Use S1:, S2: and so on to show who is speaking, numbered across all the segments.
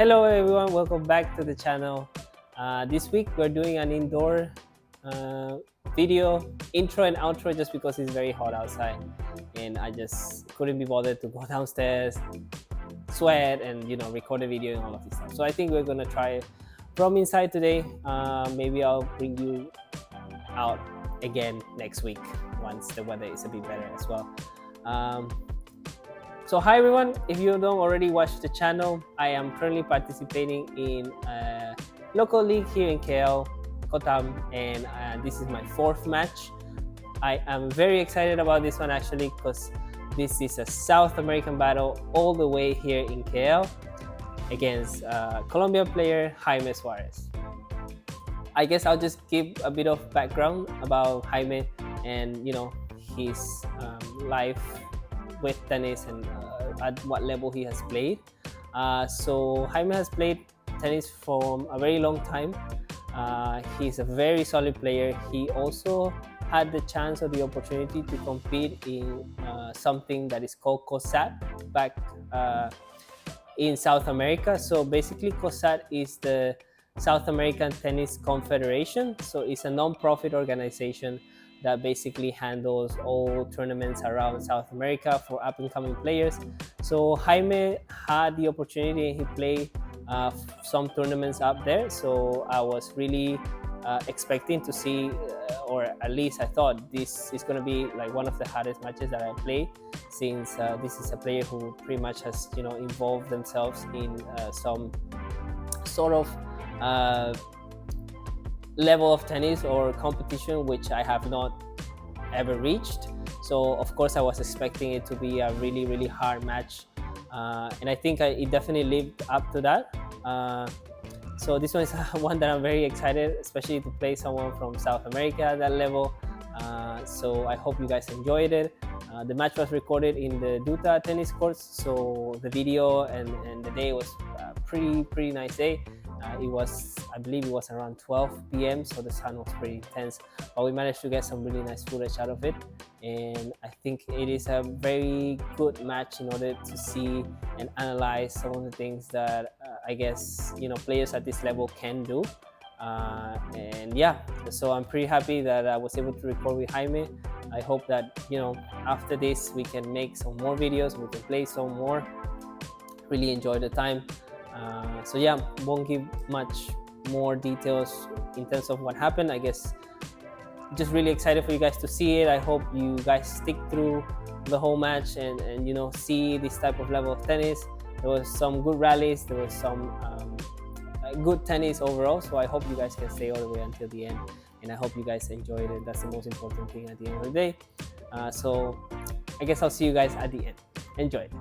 S1: Hello everyone, welcome back to the channel. This week we're doing an indoor uh, video intro and outro just because it's very hot outside and I just couldn't be bothered to go downstairs, sweat and record a video and all of this stuff. So I think we're gonna try from inside today. Maybe I'll bring you out again next week once the weather is a bit better as well. So hi everyone, if you don't already watch the channel, I am currently participating in a local league here in KL, Kotam, and this is my fourth match. I am very excited about this one actually because this is a South American battle all the way here in KL against Colombian player Jaime Suarez. I guess I'll just give a bit of background about Jaime and his life with tennis and at what level he has played. So Jaime has played tennis for a very long time. He's a very solid player. He also had the chance or the opportunity to compete in something that is called COSAT back in South America. So basically COSAT is the South American Tennis Confederation. So it's a non-profit organization that basically handles all tournaments around South America for up-and-coming players. So Jaime had the opportunity, he played some tournaments up there. So I was really expecting to see, or at least I thought this is gonna be like one of the hardest matches that I play, since this is a player who pretty much has involved themselves in some sort of level of tennis or competition which I have not ever reached. So of course I was expecting it to be a really hard match, and I think it definitely lived up to that. So this one is one that I'm very excited, especially to play someone from South America at that level. So I hope you guys enjoyed it. The match was recorded in the Duta tennis courts, so the video and the day was pretty nice day. I believe it was around 12 p.m. so the sun was pretty intense, but we managed to get some really nice footage out of it, and I think it is a very good match in order to see and analyze some of the things that I guess players at this level can do. And yeah, so I'm pretty happy that I was able to record with Jaime. I hope that after this we can make some more videos, we can play some more, really enjoy the time. So yeah, won't give much more details in terms of what happened. I guess just really excited for you guys to see it. I hope you guys stick through the whole match and see this type of level of tennis. There was some good rallies, there was some good tennis overall, so I hope you guys can stay all the way until the end, and I hope you guys enjoyed it. That's the most important thing at the end of the day. So I guess I'll see you guys at the end. Enjoy it.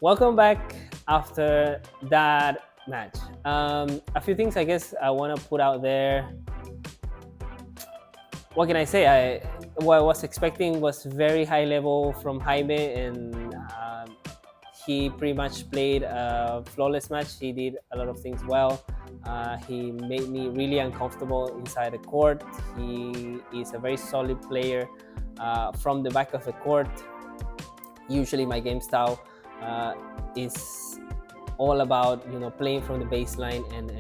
S1: Welcome back after that match. A few things I guess I want to put out there. What can I say? What I was expecting was very high level from Jaime, and he pretty much played a flawless match. He did a lot of things well. He made me really uncomfortable inside the court. He is a very solid player from the back of the court. Usually, my game style is all about playing from the baseline and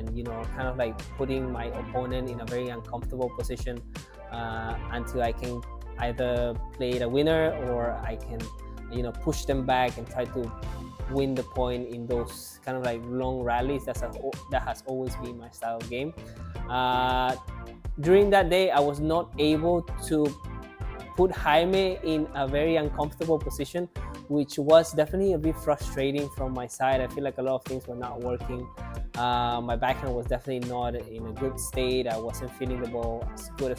S1: kind of like putting my opponent in a very uncomfortable position until I can either play the winner or I can push them back and try to win the point in those kind of like long rallies. That has always been my style of game. During that day, I was not able to put Jaime in a very uncomfortable position, which was definitely a bit frustrating from my side. I feel like a lot of things were not working. My backhand was definitely not in a good state. I wasn't feeling the ball as good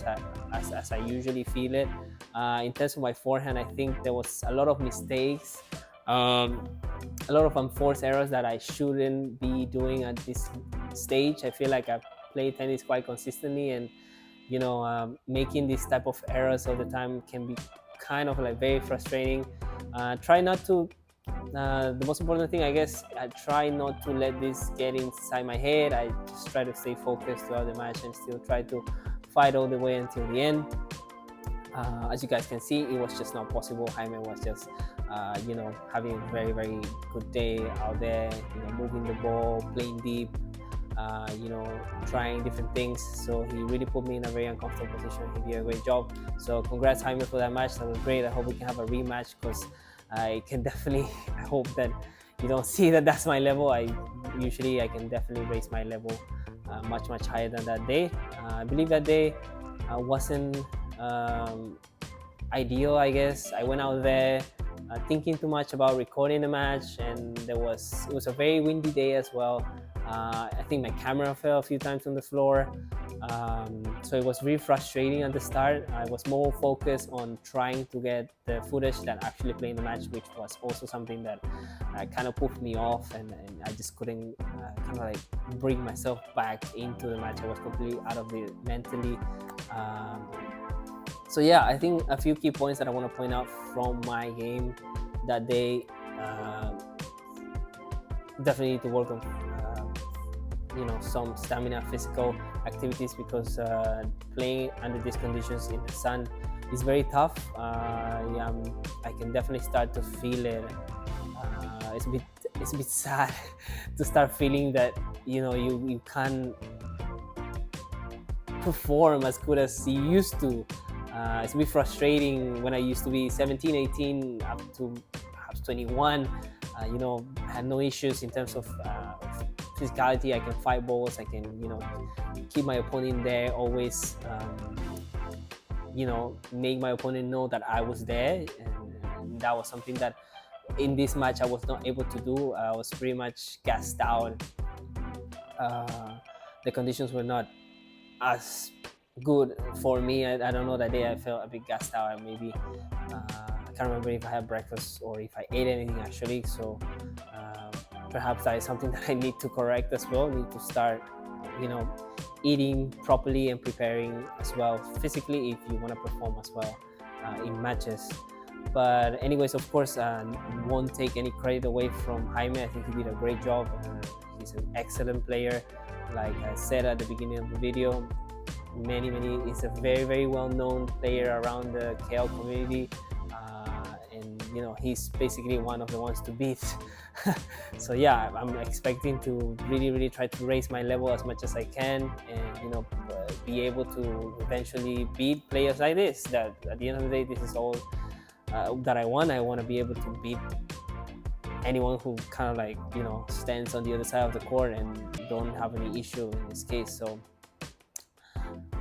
S1: as I usually feel it. In terms of my forehand, I think there was a lot of mistakes, a lot of unforced errors that I shouldn't be doing at this stage. I feel like I play tennis quite consistently, and making these type of errors all the time can be kind of like very frustrating. Try not to the most important thing, I guess, I try not to let this get inside my head. I just try to stay focused throughout the match and still try to fight all the way until the end. As you guys can see, it was just not possible. Jaime was just having a very, very good day out there, moving the ball, playing deep, trying different things. So he really put me in a very uncomfortable position. He did a great job. So congrats, Jaime, for that match. That was great. I hope we can have a rematch, because I can definitely, I hope that you don't see that that's my level. I can definitely raise my level much higher than that day. I believe that day wasn't ideal, I guess. I went out there thinking too much about recording the match, and it was a very windy day as well. I think my camera fell a few times on the floor. So it was really frustrating at the start. I was more focused on trying to get the footage than actually playing the match, which was also something that kind of put me off, and I just couldn't kind of like bring myself back into the match. I was completely out of it mentally. So yeah, I think a few key points that I want to point out from my game that day. Definitely need to work on some stamina, physical activities, because playing under these conditions in the sun is very tough. I can definitely start to feel it. It's a bit sad to start feeling that you can't perform as good as you used to. It's a bit frustrating. When I used to be 17, 18 up to perhaps 21, I had no issues in terms of physicality. I can fight balls. I can keep my opponent there, always make my opponent know that I was there, and that was something that in this match I was not able to do. I was pretty much gassed out. The conditions were not as good for me. I don't know, that day I felt a bit gassed out. Maybe I can't remember if I had breakfast or if I ate anything actually. So perhaps that is something that I need to correct as well. I need to start eating properly and preparing as well physically if you want to perform as well in matches. But anyways, of course, won't take any credit away from Jaime. I think he did a great job. He's an excellent player. Like I said at the beginning of the video, he's a very, very well-known player around the KL community, and he's basically one of the ones to beat. So yeah, I'm expecting to really try to raise my level as much as I can, and be able to eventually beat players like this. That at the end of the day, this is all that I want. I want to be able to beat anyone who kind of like stands on the other side of the court and don't have any issue in this case. So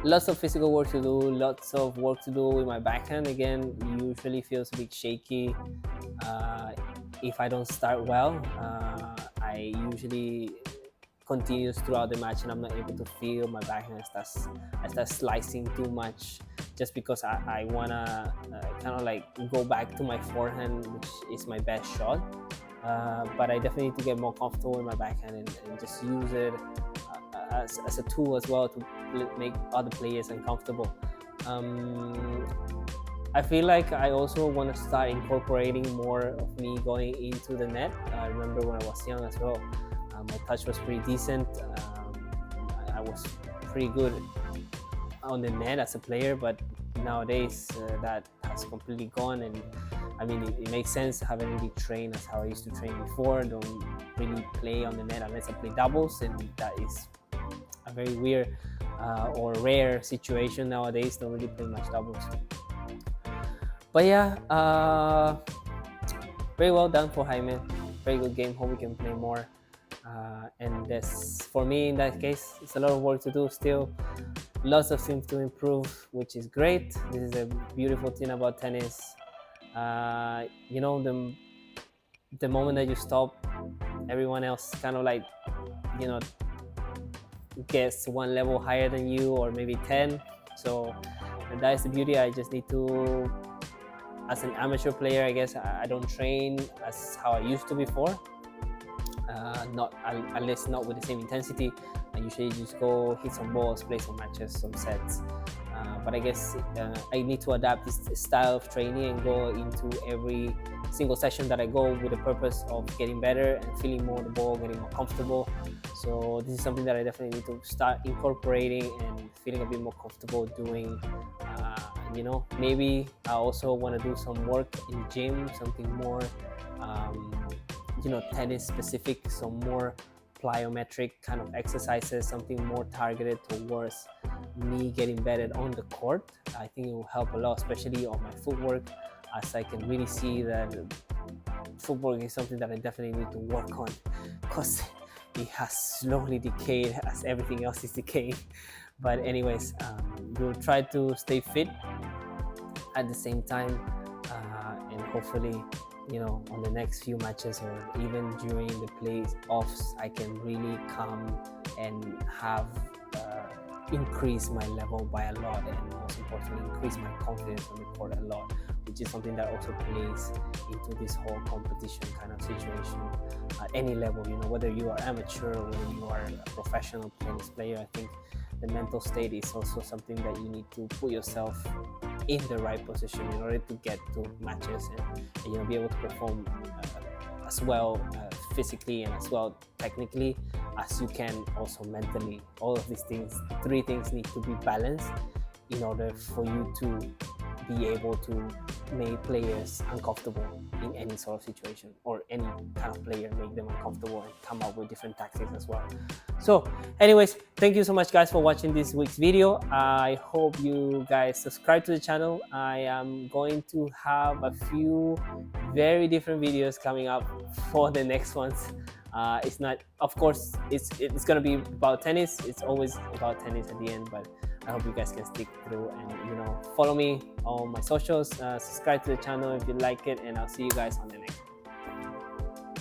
S1: lots of physical work to do, lots of work to do with my backhand. Again, usually feels a bit shaky if I don't start well. I usually continues throughout the match, and I'm not able to feel my backhand. I start slicing too much, just because I wanna kind of like go back to my forehand, which is my best shot. but I definitely need to get more comfortable in my backhand and just use it as a tool as well to make other players uncomfortable. I feel like I also want to start incorporating more of me going into the net. I remember when I was young as well, my touch was pretty decent. I was pretty good on the net as a player, but nowadays that has completely gone. And I mean, it makes sense. I haven't really trained as how I used to train before. Don't really play on the net unless I play doubles, and that is a very weird or rare situation nowadays. Don't really play much doubles. But yeah, very well done for Jaime. Very good game. Hope we can play more. And this, for me, in that case, it's a lot of work to do still. Lots of things to improve, which is great. This is a beautiful thing about tennis. You know, the moment that you stop, everyone else kind of like, you know, gets one level higher than you, or maybe 10. So that is the beauty. I just need to, as an amateur player, I guess I don't train as how I used to before. Not at least not with the same intensity. I usually just go hit some balls, play some matches, some sets. But I guess I need to adapt this style of training and go into every single session that I go with the purpose of getting better and feeling more the ball, getting more comfortable. So this is something that I definitely need to start incorporating and feeling a bit more comfortable doing. You know, maybe I also want to do some work in the gym, something more, you know, tennis specific, some more plyometric kind of exercises, something more targeted towards me getting better on the court. I think it will help a lot, especially on my footwork, as I can really see that footwork is something that I definitely need to work on, because it has slowly decayed as everything else is decaying. But anyways, we'll try to stay fit at the same time, and hopefully, you know, on the next few matches or even during the playoffs, I can really come and have increase my level by a lot, and most importantly, increase my confidence on the court a lot, which is something that also plays into this whole competition kind of situation at any level. You know, whether you are amateur or whether you are a professional tennis player, I think the mental state is also something that you need to put yourself in the right position in order to get to matches and you know, be able to perform as well physically and as well technically as you can also mentally. All of these things, three things, need to be balanced in order for you to be able to make players uncomfortable in any sort of situation, or any kind of player make them uncomfortable, and come up with different tactics as well. So anyways, thank you so much guys for watching this week's video. I hope you guys subscribe to the channel. I am going to have a few very different videos coming up for the next ones. It's not, of course, it's gonna be about tennis. It's always about tennis at the end, but I hope you guys can stick through and, you know, follow me on my socials, subscribe to the channel if you like it, and I'll see you guys on the next one.